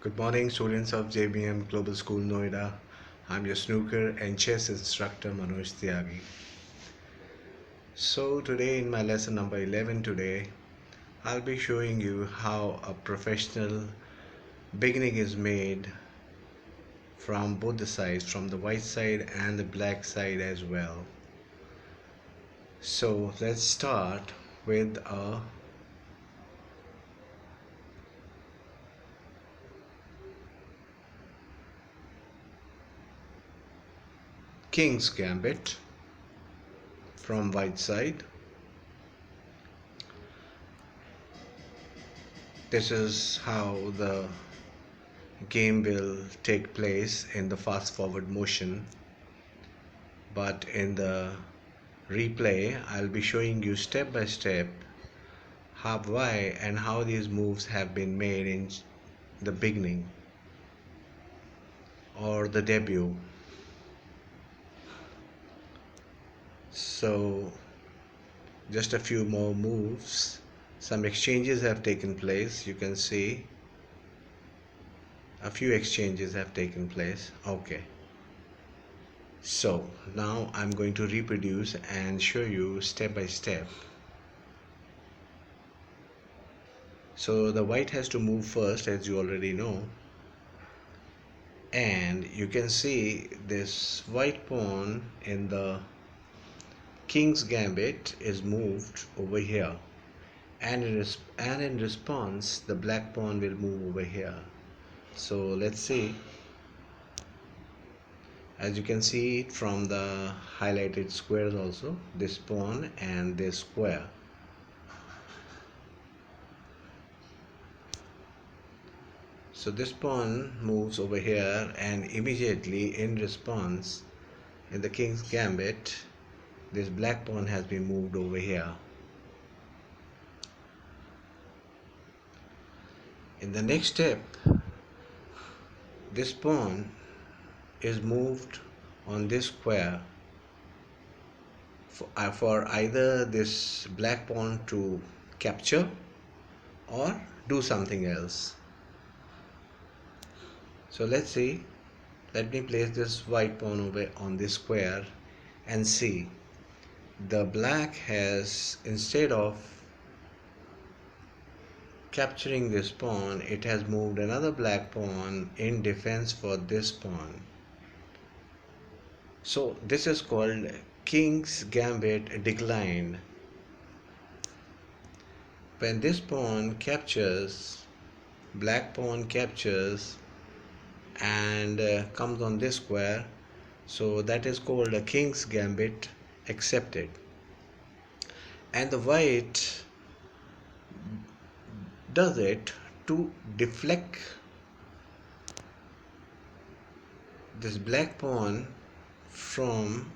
Good morning, students of JBM Global School Noida. I'm your snooker and chess instructor Manoj Tyagi. So today in my lesson number 11 today, I'll be showing you how a professional beginning is made from both the sides, from the white side and the black side as well. So let's start with a King's Gambit from white side. This is how the game will take place in the fast forward motion, but in the replay I'll be showing you step by step why and how these moves have been made in the beginning or the debut. So just a few more moves, some exchanges have taken place. You can see a few exchanges have taken place. Okay, so now I'm going to reproduce and show you step by step. So the white has to move first, as you already know, and you can see this white pawn in the King's Gambit is moved over here, and in response the black pawn will move over here. So let's see. As you can see it from the highlighted squares also, this pawn and this square. So this pawn moves over here, and immediately in response in the King's Gambit this black pawn has been moved over here. In the next step, this pawn is moved on this square for either this black pawn to capture or do something else. So let's see. Let me place this white pawn over on this square and see. The black has, instead of capturing this pawn, it has moved another black pawn in defense for this pawn. So this is called King's Gambit declined. When this pawn captures, black pawn captures and comes on this square, so that is called a King's Gambit accepted. And the white does it to deflect this black pawn from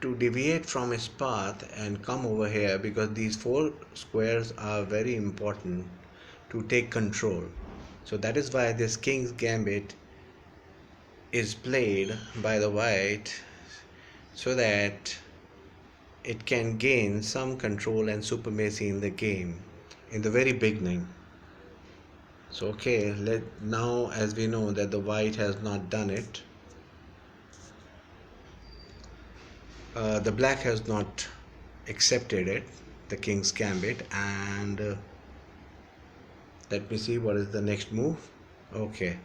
to deviate from its path and come over here, because these four squares are very important to take control. So that is why this King's Gambit is played by the white, so that it can gain some control and supremacy in the game in the very beginning. So okay, now as we know that the white has not done it, the black has not accepted it, the King's Gambit, and let me see what is the next move. Okay,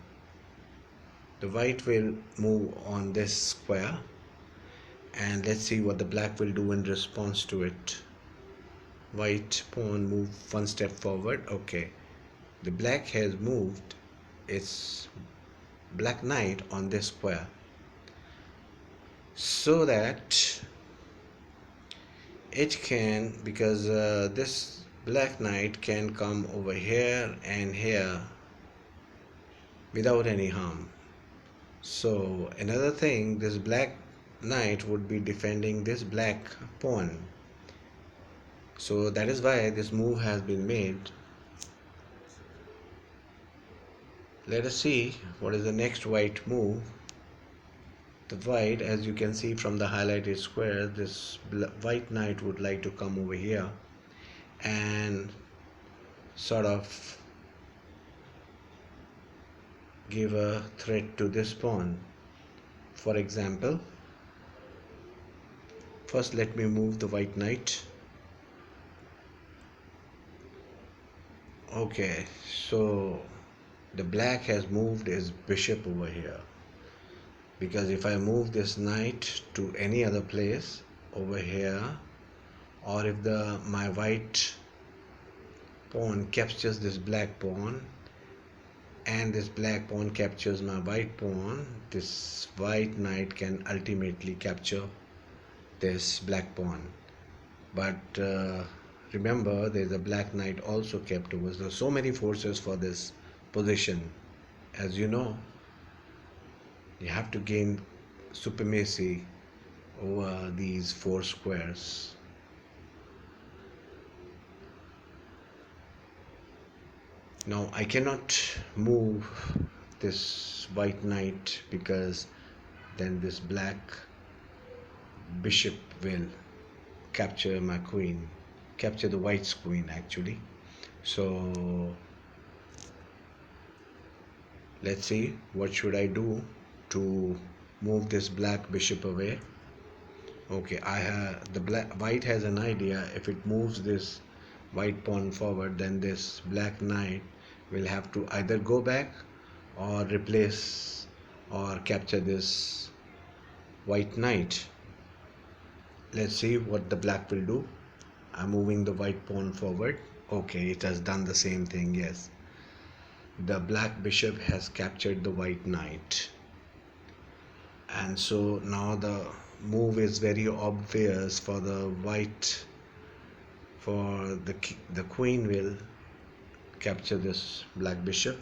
the white will move on this square, and let's see what the black will do in response to it. White pawn move one step forward. Okay, the black has moved its black knight on this square, so that it can, because this black knight can come over here and here without any harm. So another thing, this black knight would be defending this black pawn. So that is why this move has been made. Let us see what is the next white move. The white, as you can see from the highlighted square, this white knight would like to come over here and sort of give a threat to this pawn. For example, first let me move the white knight. Okay, so the black has moved his bishop over here, because if I move this knight to any other place over here, or if the my white pawn captures this black pawn and this black pawn captures my white pawn, this white knight can ultimately capture this black pawn. But remember, there's a black knight also kept over. There's so many forces for this position. As you know, you have to gain supremacy over these four squares. Now I cannot move this white knight, because then this black bishop will capture my queen, capture the white's queen actually. So let's see, what should I do to move this black bishop away. Okay, white has an idea. If it moves this white pawn forward, then this black knight will have to either go back or replace or capture this white knight. Let's see what the black will do. I'm moving the white pawn forward. Okay, it has done the same thing. Yes, the black bishop has captured the white knight, and so now the move is very obvious for the white. For the queen will capture this black bishop.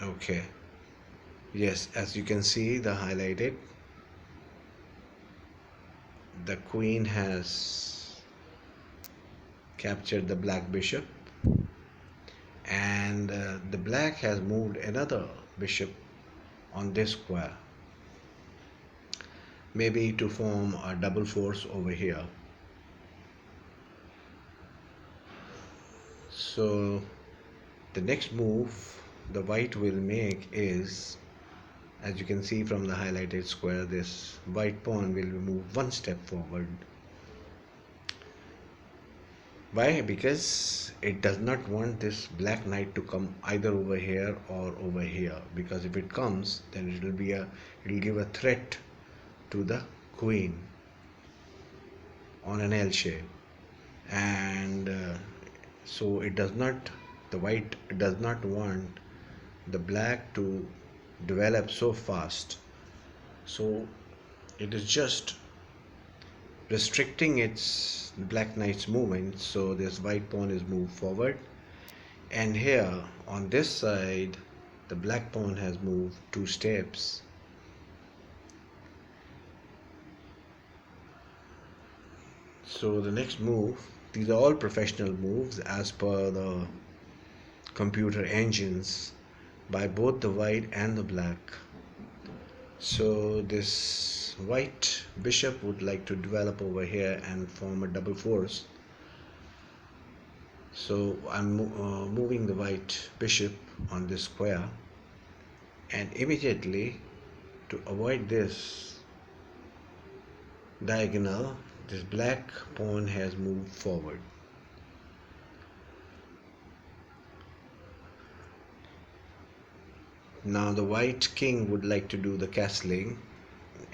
Okay, yes, as you can see, the highlighted, the queen has captured the black bishop, and the black has moved another bishop on this square, maybe to form a double force over here. So the next move the white will make is, as you can see from the highlighted square, this white pawn will move one step forward. Why? Because it does not want this black knight to come either over here or over here, because if it comes, then it will give a threat to the queen on an L shape, and so the white does not want the black to develop so fast, so it is just restricting its black knight's movement. So this white pawn is moved forward, and here on this side the black pawn has moved two steps. So the next move, these are all professional moves as per the computer engines by both the white and the black. So this white bishop would like to develop over here and form a double force. So I'm moving the white bishop on this square, and immediately, to avoid this diagonal, this black pawn has moved forward. Now the white king would like to do the castling,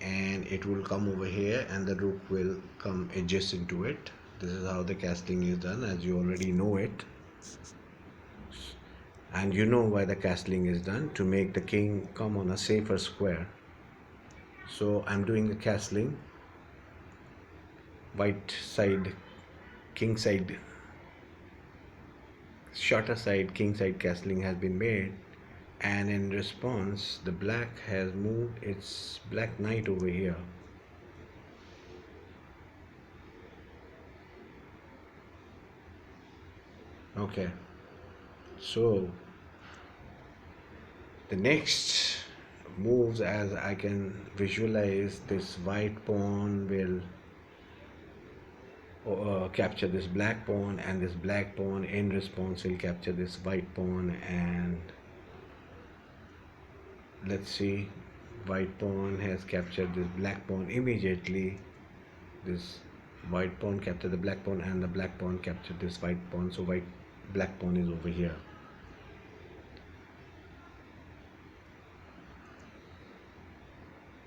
and it will come over here and the rook will come adjacent to it. This is how the castling is done, as you already know it, and you know why the castling is done, to make the king come on a safer square. So I'm doing the castling. White side, king side, shorter side, king side castling has been made, and in response the black has moved its black knight over here. Okay, so the next moves, as I can visualize, this white pawn will capture this black pawn, and this black pawn in response will capture this white pawn. And let's see, white pawn has captured this black pawn immediately. This white pawn captured the black pawn, and the black pawn captured this white pawn, so black pawn is over here.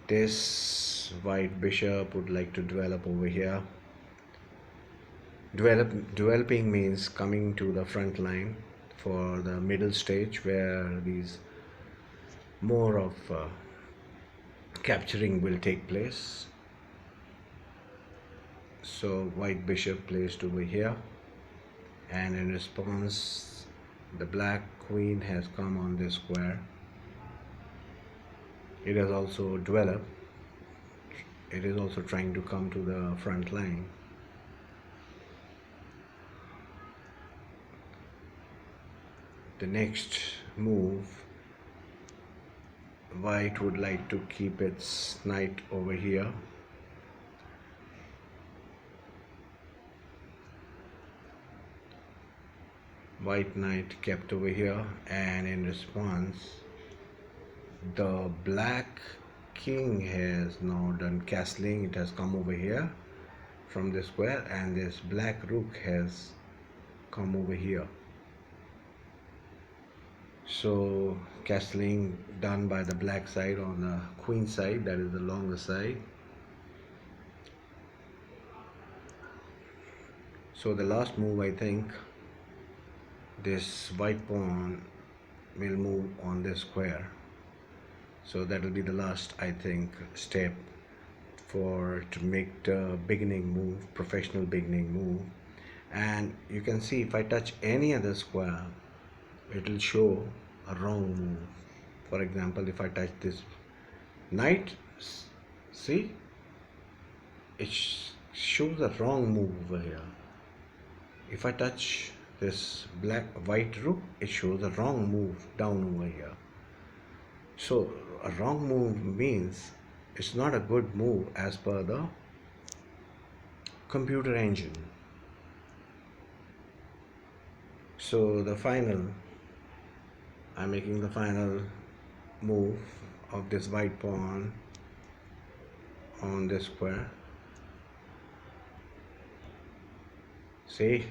This white bishop would like to develop over here. Developing means coming to the front line for the middle stage, where these more of capturing will take place. So white bishop placed over here, and in response the black queen has come on this square. It has also developed. It is also trying to come to the front line. The next move, white would like to keep its knight over here. White knight kept over here, and in response the black king has now done castling. It has come over here from the square, and this black rook has come over here. So castling done by the black side on the queen side, that is the longer side. So the last move, I think this white pawn will move on this square. So that will be the last, I think, step to make the beginning move, professional beginning move. And you can see, if I touch any other square, it will show a wrong move. For example, if I touch this knight, see, it shows a wrong move over here. If I touch this white rook, it shows a wrong move down over here. So a wrong move means it's not a good move as per the computer engine. So I'm making the final move of this white pawn on this square. See?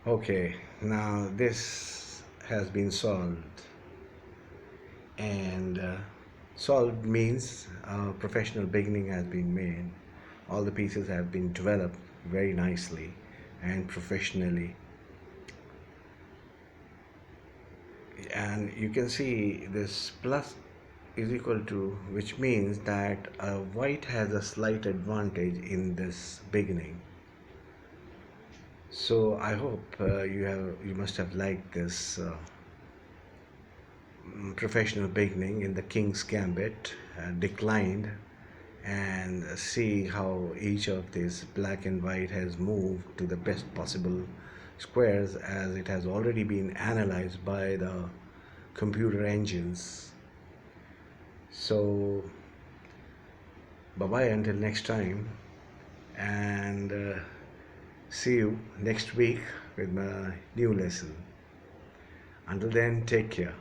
Okay, now this has been solved. And solved means professional beginning has been made. All the pieces have been developed very nicely and professionally. And you can see this plus is equal to, which means that white has a slight advantage in this beginning. So I hope you must have liked this professional beginning in the King's Gambit, declined, and see how each of these black and white has moved to the best possible squares, as it has already been analyzed by the computer engines. So bye bye until next time, and see you next week with my new lesson. Until then, take care.